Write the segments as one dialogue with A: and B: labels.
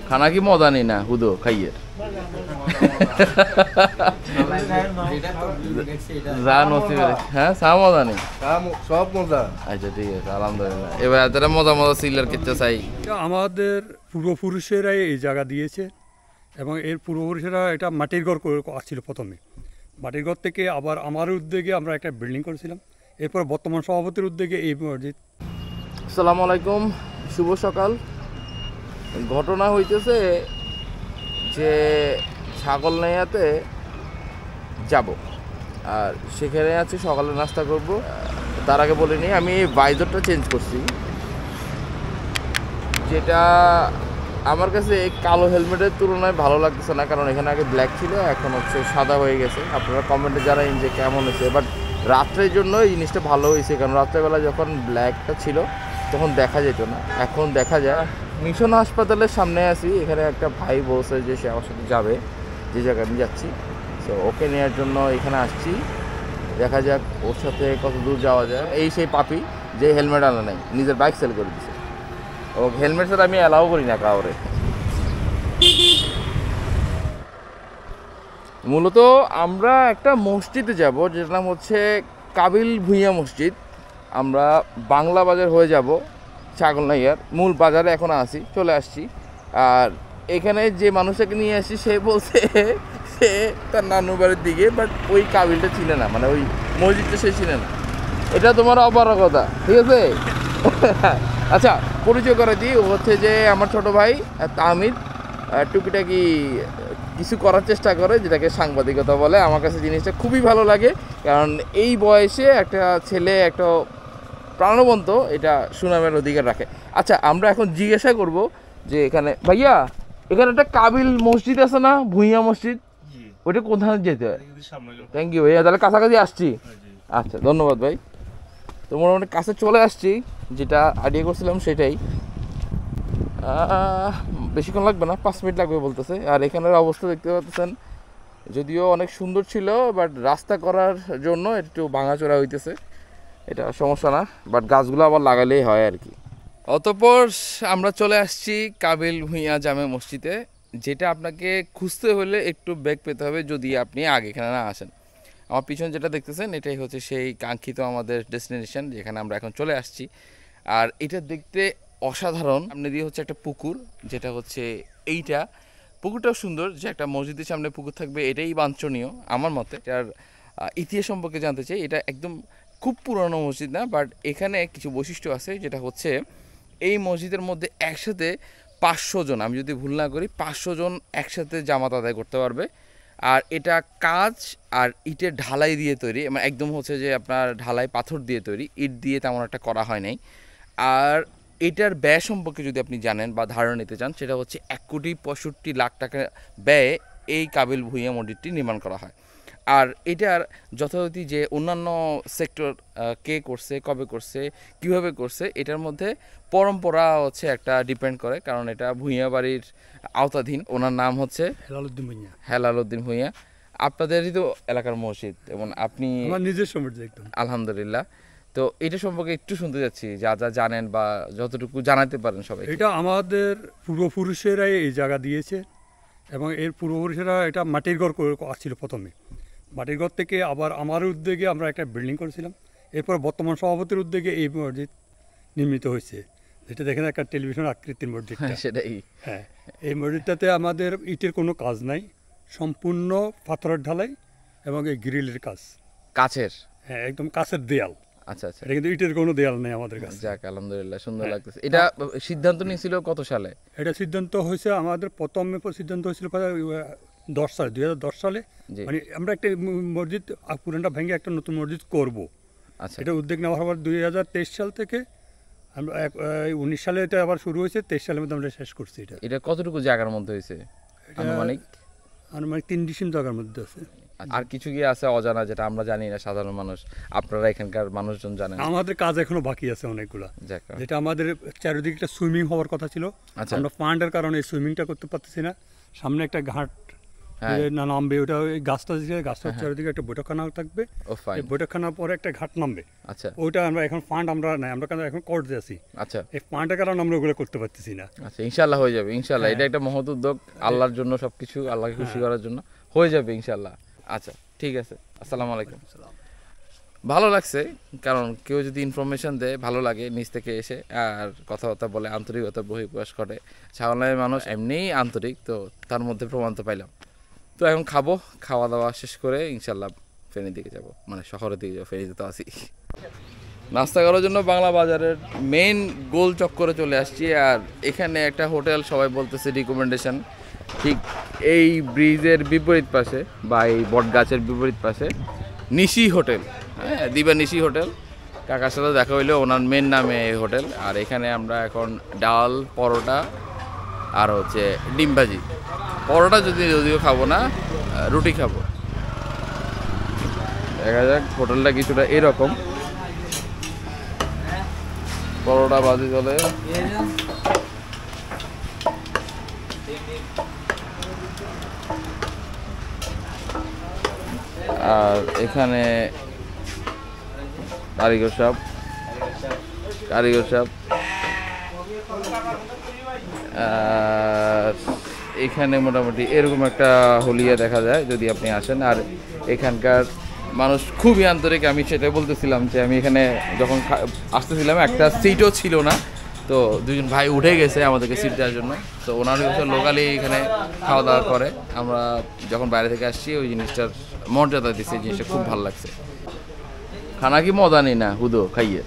A: খানা কি মজা নেই না হুদো খাইয়ে যা নসিবে হ্যাঁ চা মজা নেই
B: সব মজা।
A: আচ্ছা ঠিক আছে আলহামদুলিল্লাহ। এবার তারা মজা মজা সিলার কিচ্ছা চাই।
C: আমাদের পূর্বপুরুষেরাই এই জায়গা দিয়েছে এবং এর পূর্বপুরুষেরা এটা মাটির ঘর আসছিল প্রথমে। মাটির ঘর থেকে আবার আমার উদ্যোগে আমরা একটা বিল্ডিং করেছিলাম, এরপর বর্তমান সভাপতির উদ্যোগে এই মসজিদ।
A: আসসালামু আলাইকুম, শুভ সকাল। ঘটনা হইতেছে যে ছাগল নেয়াতে যাব, আর সেখানে আছে সকালে নাস্তা করব। তার আগে বলিনি আমি ভাইজারটা চেঞ্জ করছি, যেটা আমার কাছে কালো হেলমেটের তুলনায় ভালো লাগতেছে না, কারণ এখানে আগে ব্ল্যাক ছিল, এখন হচ্ছে সাদা হয়ে গেছে। আপনারা কমেন্টে জানাইন যে কেমন হয়েছে। বাট রাত্রের জন্য এই জিনিসটা ভালো হয়েছে, কারণ রাত্রেবেলা যখন ব্ল্যাকটা ছিল তখন দেখা যেত না, এখন দেখা যায়। মিশন হাসপাতালের সামনে আছি, এখানে একটা ভাই বলছে যে সে আমার সাথে যাবে যে জায়গায় আমি যাচ্ছি, তো ওকে নেওয়ার জন্য এখানে আসছি। দেখা যাক ওর সাথে কত দূর যাওয়া যায়। এই সেই পাপি যে হেলমেট আনা নাই, নিজের বাইক সেল করে দিছে। ও হেলমেট ছাড়া আমি অ্যালাউ করি না কাউরে। মূলত আমরা একটা মসজিদে যাব, যেটার নাম হচ্ছে কাবিল ভুঁইয়া মসজিদ। আমরা বাংলা বাজার হয়ে যাব, ছাগলনাইয়ার মূল বাজারে এখন চলে আসছি। আর এখানে যে মানুষটাকে নিয়ে আসছি সে বলছে সে তার নানু বাড়ির দিকে, বাট ওই কাবিলটা চিনে না, মানে ওই মসজিদটা সে চিনে না। এটা তোমার অপারগতা, ঠিক আছে? আচ্ছা, পরিচয় করে দিই। ও হচ্ছে যে আমার ছোট ভাই তাহমিদ। টুকিটাকি কিছু করার চেষ্টা করে, যেটাকে সাংবাদিকতা বলে। আমার কাছে জিনিসটা খুবই ভালো লাগে, কারণ এই বয়সে একটা ছেলে একটা প্রাণবন্ত, এটা সুনামের অধিকার রাখে। আচ্ছা, আমরা এখন জিজ্ঞাসা করব যে এখানে ভাইয়া, এখানে একটা কাবিল মসজিদ আছে না, ভুঁইয়া মসজিদ, ওইটা কোথায় যেতে হয়? থ্যাংক ইউ ভাইয়া, তাহলে কাছাকাছি আসছি। আচ্ছা, ধন্যবাদ ভাই। তো মোটামুটি কাছে চলে আসছি, যেটা আইডিয়া করছিলাম সেটাই। বেশিক্ষণ লাগবে না, 5 মিনিট লাগবে বলতেছে। আর এখানের অবস্থা দেখতে পাচ্ছেন, যদিও অনেক সুন্দর ছিল, বাট রাস্তা করার জন্য একটু ভাঙাচোরা হইতেছে। এটা সমস্যা না, বাট গাছগুলো আবার লাগালেই হয় আর কি। অতঃপর আমরা চলে আসছি কাবিল ভুঁইয়া জামে মসজিদে, যেটা আপনাকে খুঁজতে হলে একটু বেগ পেতে হবে যদি আপনি আগে এখানে না আসেন। আমার পিছনে যেটা দেখতেছেন এটাই হচ্ছে সেই কাঙ্ক্ষিত আমাদের ডেস্টিনেশন, যেখানে আমরা এখন চলে আসছি। আর এটা দেখতে অসাধারণ। সামনে দিয়ে হচ্ছে একটা পুকুর, যেটা হচ্ছে এইটা। পুকুরটাও সুন্দর, যে একটা মসজিদের সামনে পুকুর থাকবে, এটাই বাঞ্ছনীয় আমার মতে। এটার ইতিহাস সম্পর্কে জানতে চাই। এটা একদম খুব পুরনো মসজিদ না, বাট এখানে কিছু বৈশিষ্ট্য আছে, যেটা হচ্ছে এই মসজিদের মধ্যে একসাথে 500 জন, আমি যদি ভুল না করি 500 জন একসাথে জামাত আদায় করতে পারবে। আর এটা কাঁচ আর ইটের ঢালাই দিয়ে তৈরি, মানে একদম হচ্ছে যে আপনার ঢালাই পাথর দিয়ে তৈরি, ইট দিয়ে তেমন একটা করা হয় নাই। আর এটার ব্যয় সম্পর্কে যদি আপনি জানেন বা ধারণা নিতে চান, সেটা হচ্ছে 1,65,00,000 টাকা ব্যয়ে এই কাবিল ভুঁইয়া মসজিদটি নির্মাণ করা হয়। আর এটার যথারীতি যে অন্যান্য সেক্টর কে করছে, কবে করছে, কিভাবে করছে, এটার মধ্যে পরম্পরা হচ্ছে একটা ডিপেন্ড করে, কারণ এটা ভুঁইয়া বাড়ির আওতাধীন। ওনার নাম হচ্ছে
C: হেলালুদ্দিন ভুঁইয়া।
A: হেলালুদ্দিন ভুঁইয়া। আপনাদেরই তো এলাকার মসজিদ, এবং আপনি
C: আমার নিজস্ব মসজিদ একদম।
A: আলহামদুলিল্লাহ। তো এটা সম্পর্কে একটু শুনতে যাচ্ছি, যা যা জানেন বা যতটুকু জানাতে পারেন সবাই।
C: এটা আমাদের পূর্বপুরুষেরাই এই জায়গা দিয়েছে এবং এর পূর্বপুরুষেরা এটা মাটির ঘর আসছিল প্রথমে। মাটির ঘর থেকে আবার আমার উদ্যোগে আমরা একটা বিল্ডিং করেছিলাম, এরপর বর্তমান সভাপতির উদ্যোগে এই মসজিদ নির্মিত হয়েছে, যেটা দেখেন একটা টেলিভিশন আকৃতির মসজিদ।
A: সেটাই।
C: হ্যাঁ, এই মসজিদটাতে আমাদের ইটের কোনো কাজ নাই, সম্পূর্ণ পাথরের ঢালাই এবং এই গ্রিলের কাজ
A: কাছের।
C: হ্যাঁ, একদম কাছের দেয়াল।
A: আচ্ছা আচ্ছা,
C: এটা কিন্তু ইটের কোনো দেয়াল নেই আমাদের কাছে।
A: যাক আলহামদুলিল্লাহ, সুন্দর লাগতেছে। এটা সিদ্ধান্ত নিয়েছিল কত সালে?
C: এটা সিদ্ধান্ত হয়েছে আমাদের প্রথমে সিদ্ধান্ত হয়েছিল 10 সালে, 2010 সালে। মানে আমরা একটা মসজিদ পুরানটা ভেঙে একটা নতুন মসজিদ করব।
A: আচ্ছা,
C: এটা উদ্যোগ নেওয়া হওয়ার 2023 সাল থেকে আমরা 19 সালে এটা আবার শুরু হয়েছে, 23 সালের মধ্যে আমরা শেষ করছি। এটা
A: কতটুকু জায়গার মধ্যে হয়েছে আনুমানিক?
C: 3 ডিসিম জায়গার মধ্যে আছে।
A: আর কিছু কি আছে অজানা, যেটা আমরা জানি না সাধারণ মানুষ, আপনারা এখানকার মানুষজন জানেন?
C: আমাদের কাজ এখনো বাকি আছে অনেকগুলা, যেটা আমাদের চারিদিকে একটা সুইমিং হওয়ার কথা ছিল। আমরা ফান্ডের কারণে সুইমিংটা করতে পারতেছি না। সামনে একটা ঘাট
A: হ্যাঁ।
C: না নামবে ওটা ওই গাছটার চারিদিকে একটা বৈঠকখানা থাকবে।
A: ও ফাইন।
C: এই বৈঠকখানার পরে একটা ঘাট নামবে।
A: আচ্ছা
C: ওইটা আমরা এখন ফান্ড আমরা নাই, আমরা কারণ এখন করতে আছি।
A: আচ্ছা
C: এই ফান্ডের কারণে আমরা ওগুলো করতে পারতেছি না।
A: আচ্ছা, ইনশাল্লাহ হয়ে যাবে, ইনশাল্লাহ। এটা একটা মহৎ উদ্যোগ, আল্লাহর জন্য সবকিছু, আল্লাহকে খুশি করার জন্য হয়ে যাবে ইনশাল্লাহ। আচ্ছা ঠিক আছে, আসসালামু আলাইকুম। ভালো লাগছে, কারণ কেউ যদি ইনফরমেশন দেয় ভালো লাগে, নিজ থেকে এসে আর কথাবার্তা বলে, আন্তরিকতা বহিঃপ্রকাশ করে। ছাগলের মানুষ এমনিই আন্তরিক, তো তার মধ্যে প্রমাণ তো পাইলাম। তো এখন খাবো, খাওয়া দাওয়া শেষ করে ইনশাল্লাহ ফেনীর দিকে যাব, মানে শহরের দিকে যাবো, ফেনীতে তো আসি। নাস্তা করার জন্য বাংলা বাজারের মেইন গোল চক্করে চলে আসছি। আর এখানে একটা হোটেল সবাই বলতেছে রিকমেন্ডেশন, ঠিক এই ব্রিজের বিপরীত পাশে বা এই বট গাছের বিপরীত পাশে নিশি হোটেল, হ্যাঁ দিবা নিশি হোটেল। কাকার সাথে দেখা হইলো, ওনার মেন নামে এই হোটেল। আর এখানে আমরা এখন ডাল, পরোটা আর হচ্ছে ডিম ভাজি। পরোটা যদিও খাবো না, রুটি খাবো। দেখা যাক, হোটেলটা কিছুটা এরকম, পরোটা ভাজি চলে। আর এখানে কারিগর সাহেব আর এখানে মোটামুটি এরকম একটা হলিয়া দেখা যায় যদি আপনি আসেন। আর এখানকার মানুষ খুবই আন্তরিক। আমি সেটাই বলতেছিলাম যে আমি এখানে যখন আসতেছিলাম একটা সিটও ছিল না, তো দুজন ভাই উঠে গেছে আমাদেরকে সিট দেওয়ার জন্য। তো ওনার কাছে লোকালি এখানে খাওয়া দাওয়া করে। আমরা যখন বাইরে থেকে আসছি ওই জিনিসটার মর্যাদা দিচ্ছে, এই জিনিসটা খুব ভালো লাগছে। খানা কি মজা নেই না হুদো খাইয়ে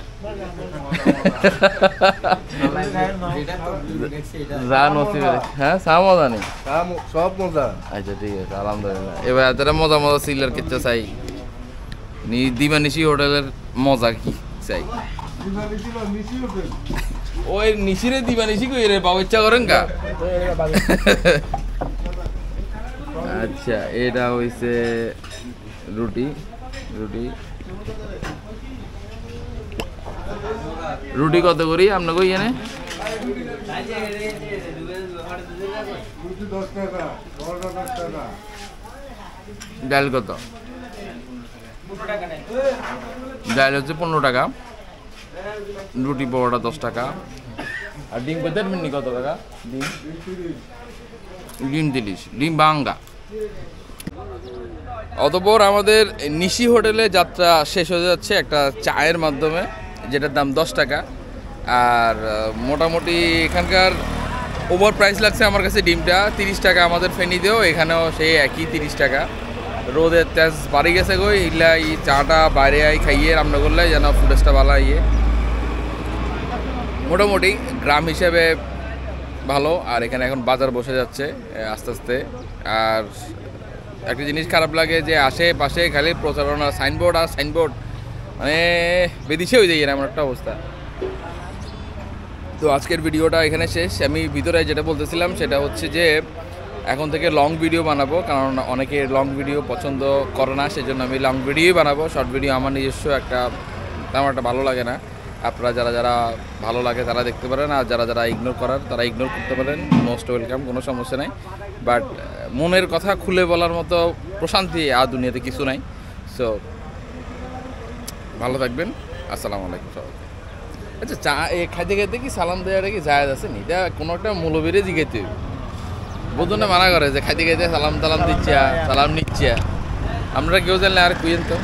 A: হ্যাঁ চা মজা নেই,
B: সব মজা।
A: আচ্ছা ঠিক আছে, আলহামদুলিল্লাহ। এবার যারা মজা সিলার কিচ্ছা চাই, দিবানিশি হোটেলের মজা কি চাই? ওই নিশিরে দিবানিশি কই রে বাবু, ইচ্ছা করেন কা? আচ্ছা, এটা হইছে রুটি। রুটি কত করি আপনাকে এখানে? ডাল কত? ডাল হচ্ছে 15 টাকা, রুটি পরোটা 10 টাকা। আর ডিম কত মিনি কত টাকা? ডিম 30, ডিম বাঙ্গা। অতঃপর আমাদের নিশি হোটেলে যাত্রা শেষ হয়ে যাচ্ছে একটা চায়ের মাধ্যমে, যেটার দাম 10 টাকা। আর মোটামুটি এখানকার ওভার প্রাইস লাগছে আমার কাছে ডিমটা 30 টাকা। আমাদের ফেনীতেও এখানেও সেই একই 30 টাকা। রোদের তেজ বাড়ি গেছে গো, ইলা এই চাটা বাইরে খাইয়ে রান্না করলে যেন ফুটেজটা ভালো ইয়ে। মোটামুটি গ্রাম হিসেবে ভালো। আর এখানে এখন বাজার বসে যাচ্ছে আস্তে আস্তে। আর একটা জিনিস খারাপ লাগে যে আশেপাশে খালি প্রচারণা, সাইনবোর্ড, মানে বেদিশে হয়ে যায় এমন একটা অবস্থা। তো আজকের ভিডিওটা এখানে শেষ। আমি ভিতরে যেটা বলতেছিলাম সেটা হচ্ছে যে এখন থেকে লং ভিডিও বানাবো, কারণ অনেকে লং ভিডিও পছন্দ করে না, সেজন্য আমি লং ভিডিওই বানাবো। শর্ট ভিডিও আমার নিজস্ব তেমন একটা ভালো লাগে না। আপনারা যারা ভালো লাগে তারা দেখতে পারেন, আর যারা ইগনোর করার তারা ইগনোর করতে পারেন। মোস্ট ওয়েলকাম, কোনো সমস্যা নাই। বাট মনের কথা খুলে বলার মতো প্রশান্তি আর দুনিয়াতে কিছু নাই। সো ভালো থাকবেন, আসসালামু আলাইকুম সবাইকে। আচ্ছা, চা খাইতে খাইতে কি সালাম দেওয়াটা কি জায়েজ আছে নি? এটা কোনো একটা মৌলবীরে জিগাইতে হবে। বোধনে মানা করে যে খাইতে খাইতে সালাম দিচ্ছে, সালাম নিচ্ছে। আপনারা কেউ জানলে আর কুইয়েন তো।